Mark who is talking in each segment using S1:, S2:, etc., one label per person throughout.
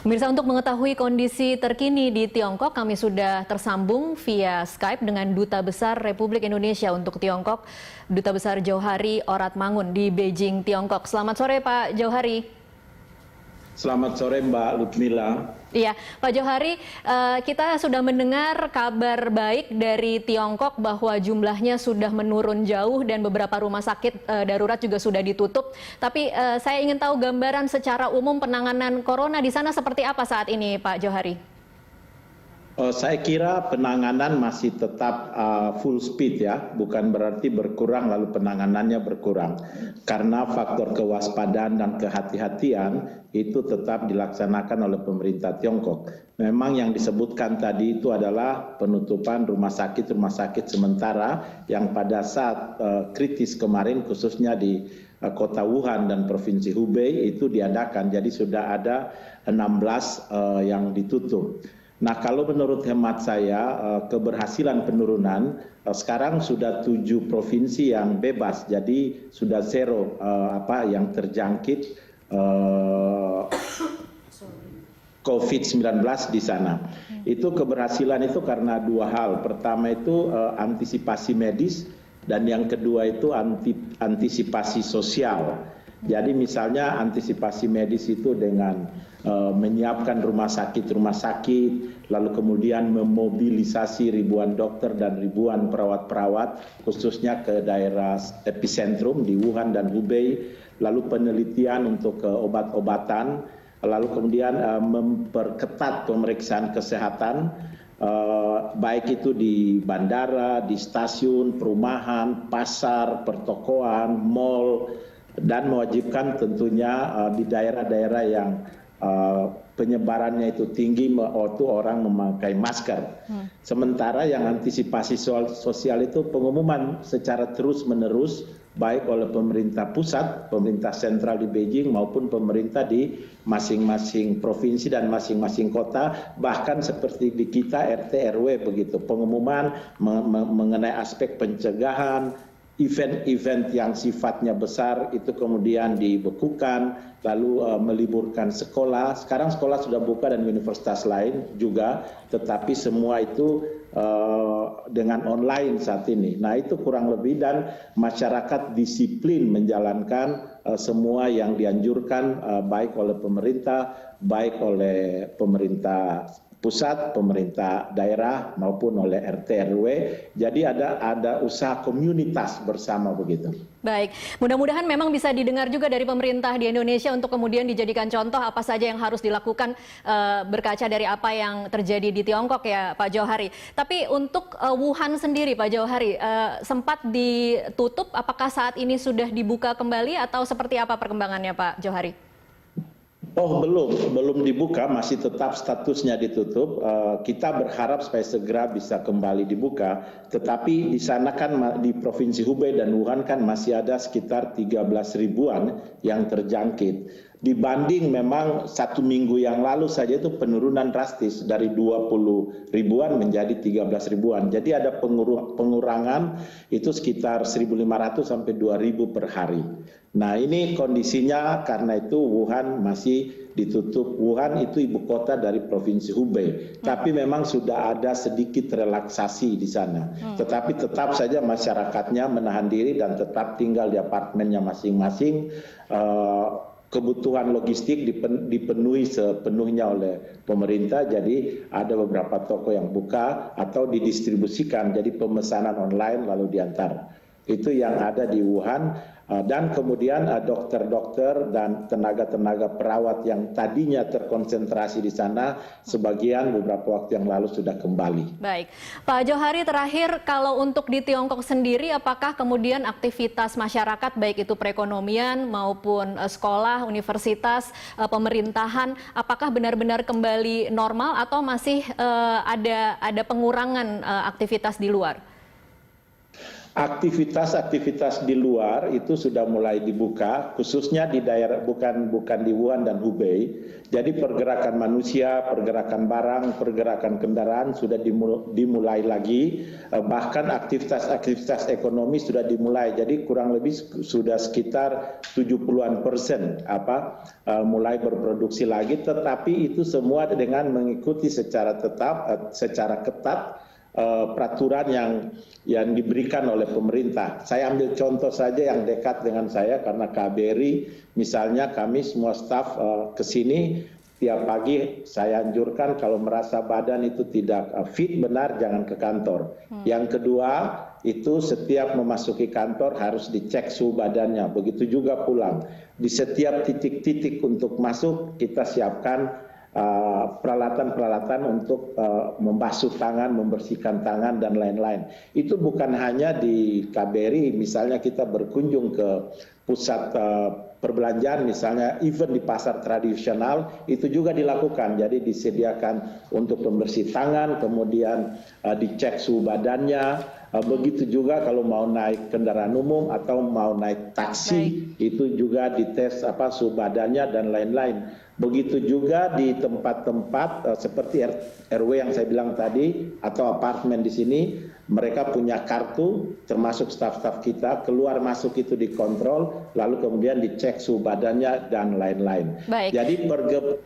S1: Pemirsa, untuk mengetahui kondisi terkini di Tiongkok, kami sudah tersambung via Skype dengan Duta Besar Republik Indonesia untuk Tiongkok, Duta Besar Johari Oratmangun di Beijing, Tiongkok. Selamat sore, Pak Johari.
S2: Selamat sore, Mbak Lutmila.
S1: Iya, Pak Johari, kita sudah mendengar kabar baik dari Tiongkok bahwa jumlahnya sudah menurun jauh dan beberapa rumah sakit darurat juga sudah ditutup. Tapi saya ingin tahu gambaran secara umum penanganan corona di sana seperti apa saat ini, Pak Johari?
S2: Saya kira penanganan masih tetap full speed ya, bukan berarti berkurang lalu penanganannya berkurang. Karena faktor kewaspadaan dan kehati-hatian itu tetap dilaksanakan oleh pemerintah Tiongkok. Memang yang disebutkan tadi itu adalah penutupan rumah sakit sementara yang pada saat kritis kemarin khususnya di kota Wuhan dan provinsi Hubei itu diadakan. Jadi sudah ada 16 yang ditutup. Nah, kalau menurut hemat saya, keberhasilan penurunan sekarang sudah 7 provinsi yang bebas, jadi sudah zero yang terjangkit COVID-19 di sana. Itu keberhasilan itu karena dua hal. Pertama itu antisipasi medis dan yang kedua itu antisipasi sosial. Jadi misalnya antisipasi medis itu dengan menyiapkan rumah sakit, lalu kemudian memobilisasi ribuan dokter dan ribuan perawat-perawat khususnya ke daerah epicentrum di Wuhan dan Hubei, lalu penelitian untuk obat-obatan, lalu kemudian memperketat pemeriksaan kesehatan, baik itu di bandara, di stasiun, perumahan, pasar, pertokoan, mal, dan mewajibkan tentunya di daerah-daerah yang penyebarannya itu tinggi waktu orang memakai masker. Sementara yang antisipasi sosial itu pengumuman secara terus-menerus baik oleh pemerintah pusat, pemerintah sentral di Beijing maupun pemerintah di masing-masing provinsi dan masing-masing kota, bahkan seperti di kita RT RW begitu. Pengumuman mengenai aspek pencegahan, event-event yang sifatnya besar itu kemudian dibekukan, lalu meliburkan sekolah. Sekarang sekolah sudah buka dan universitas lain juga, tetapi semua itu dengan online saat ini. Nah, itu kurang lebih, dan masyarakat disiplin menjalankan semua yang dianjurkan baik oleh pemerintah pusat, pemerintah daerah maupun oleh RT RW. Jadi ada usaha komunitas bersama begitu.
S1: Baik, mudah-mudahan memang bisa didengar juga dari pemerintah di Indonesia untuk kemudian dijadikan contoh apa saja yang harus dilakukan berkaca dari apa yang terjadi di Tiongkok ya Pak Johari. Tapi untuk Wuhan sendiri Pak Johari, sempat ditutup, apakah saat ini sudah dibuka kembali atau seperti apa perkembangannya Pak Johari?
S2: Oh, belum dibuka, masih tetap statusnya ditutup. Kita berharap supaya segera bisa kembali dibuka. Tetapi di sana kan di Provinsi Hubei dan Wuhan kan masih ada sekitar 13 ribuan yang terjangkit. Dibanding memang 1 minggu yang lalu saja itu penurunan drastis dari 20 ribuan menjadi 13 ribuan. Jadi ada pengurangan itu sekitar 1.500 sampai 2.000 per hari. Nah, ini kondisinya karena itu Wuhan masih ditutup. Wuhan itu ibu kota dari Provinsi Hubei. Tapi memang sudah ada sedikit relaksasi di sana. Tetapi tetap saja masyarakatnya menahan diri dan tetap tinggal di apartemennya masing-masing. Kebutuhan logistik dipenuhi sepenuhnya oleh pemerintah, jadi ada beberapa toko yang buka atau didistribusikan, jadi pemesanan online lalu diantar. Itu yang ada di Wuhan. Dan kemudian dokter-dokter dan tenaga-tenaga perawat yang tadinya terkonsentrasi di sana, sebagian beberapa waktu yang lalu sudah kembali.
S1: Baik, Pak Johari, terakhir kalau untuk di Tiongkok sendiri, apakah kemudian aktivitas masyarakat baik itu perekonomian maupun sekolah, universitas, pemerintahan, apakah benar-benar kembali normal atau masih ada pengurangan aktivitas di luar?
S2: Aktivitas-aktivitas di luar itu sudah mulai dibuka, khususnya di daerah bukan di Wuhan dan Hubei. Jadi pergerakan manusia, pergerakan barang, pergerakan kendaraan sudah dimulai lagi. Bahkan aktivitas-aktivitas ekonomi sudah dimulai. Jadi kurang lebih sudah sekitar 70-an% mulai berproduksi lagi. Tetapi itu semua dengan mengikuti secara ketat peraturan yang diberikan oleh pemerintah. Saya ambil contoh saja yang dekat dengan saya karena KBRI, misalnya kami semua staf ke sini tiap pagi saya anjurkan kalau merasa badan itu tidak fit benar jangan ke kantor. Yang kedua itu setiap memasuki kantor harus dicek suhu badannya. Begitu juga pulang. Di setiap titik-titik untuk masuk kita siapkan peralatan-peralatan untuk membasuh tangan, membersihkan tangan, dan lain-lain. Itu bukan hanya di KBRI, misalnya kita berkunjung ke pusat perbelanjaan, misalnya event di pasar tradisional, itu juga dilakukan. Jadi disediakan untuk pembersih tangan, kemudian dicek suhu badannya. Begitu juga kalau mau naik kendaraan umum atau mau naik taksi, itu juga dites suhu badannya dan lain-lain. Begitu juga di tempat-tempat seperti RW yang saya bilang tadi atau apartemen di sini, mereka punya kartu termasuk staf-staf kita, keluar masuk itu dikontrol, lalu kemudian dicek suhu badannya dan lain-lain. Jadi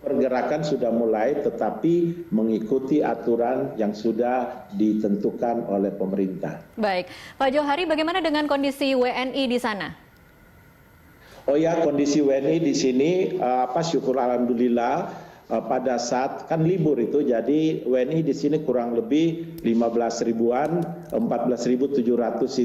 S2: pergerakan sudah mulai tetapi mengikuti aturan yang sudah ditentukan oleh pemerintah.
S1: Baik, Pak Johari, bagaimana dengan kondisi WNI di sana?
S2: Oh ya, kondisi WNI di sini syukur alhamdulillah pada saat kan libur itu, jadi WNI di sini kurang lebih 15 ribuan, 14.700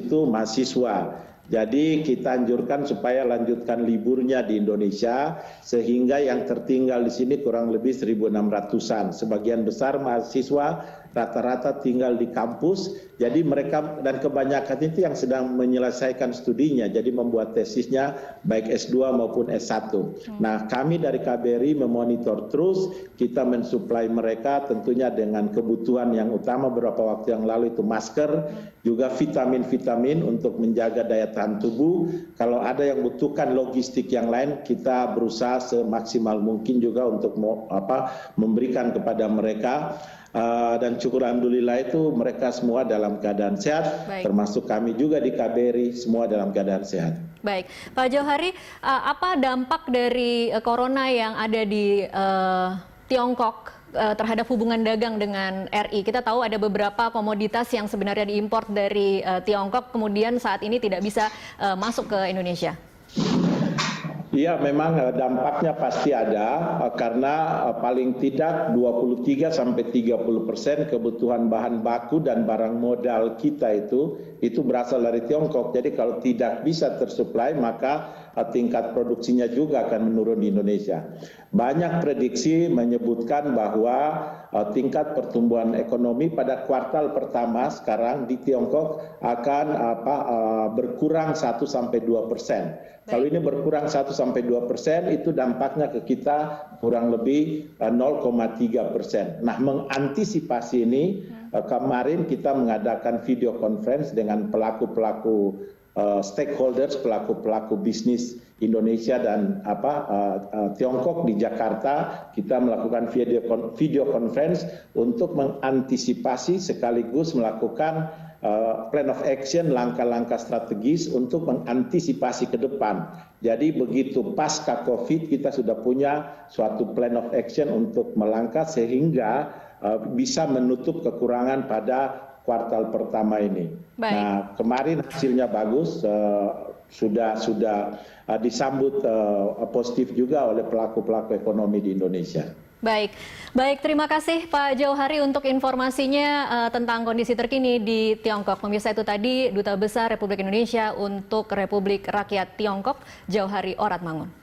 S2: itu mahasiswa. Jadi kita anjurkan supaya lanjutkan liburnya di Indonesia, sehingga yang tertinggal di sini kurang lebih 1.600-an. Sebagian besar mahasiswa rata-rata tinggal di kampus, jadi mereka dan kebanyakan itu yang sedang menyelesaikan studinya, jadi membuat tesisnya baik S2 maupun S1. Nah, kami dari KBRI memonitor terus, kita mensuplai mereka tentunya dengan kebutuhan yang utama beberapa waktu yang lalu itu masker, juga vitamin-vitamin untuk menjaga daya tahan tubuh. Kalau ada yang butuhkan logistik yang lain, kita berusaha semaksimal mungkin juga untuk memberikan kepada mereka. Dan syukur alhamdulillah itu mereka semua dalam keadaan sehat, termasuk kami juga di KBRI semua dalam keadaan sehat.
S1: Baik, Pak Johari, apa dampak dari corona yang ada di Tiongkok terhadap hubungan dagang dengan RI? Kita tahu ada beberapa komoditas yang sebenarnya diimpor dari Tiongkok, kemudian saat ini tidak bisa masuk ke Indonesia.
S2: Iya, memang dampaknya pasti ada karena paling tidak 23-30% kebutuhan bahan baku dan barang modal kita itu berasal dari Tiongkok. Jadi kalau tidak bisa tersuplai maka tingkat produksinya juga akan menurun di Indonesia. Banyak prediksi menyebutkan bahwa tingkat pertumbuhan ekonomi pada kuartal pertama sekarang di Tiongkok akan berkurang 1-2%. Kalau ini berkurang 1-2%, itu dampaknya ke kita kurang lebih 0,3%. Nah, mengantisipasi ini, kemarin kita mengadakan video conference dengan pelaku-pelaku stakeholders, pelaku-pelaku bisnis Indonesia dan Tiongkok di Jakarta. Kita melakukan video conference untuk mengantisipasi sekaligus melakukan plan of action, langkah-langkah strategis untuk mengantisipasi ke depan. Jadi begitu pasca COVID kita sudah punya suatu plan of action untuk melangkah sehingga bisa menutup kekurangan pada kuartal pertama ini. Nah, kemarin hasilnya bagus, sudah disambut positif juga oleh pelaku-pelaku ekonomi di Indonesia.
S1: Baik, terima kasih Pak Johari untuk informasinya tentang kondisi terkini di Tiongkok. Pemirsa, itu tadi Duta Besar Republik Indonesia untuk Republik Rakyat Tiongkok, Johari Oratmangun.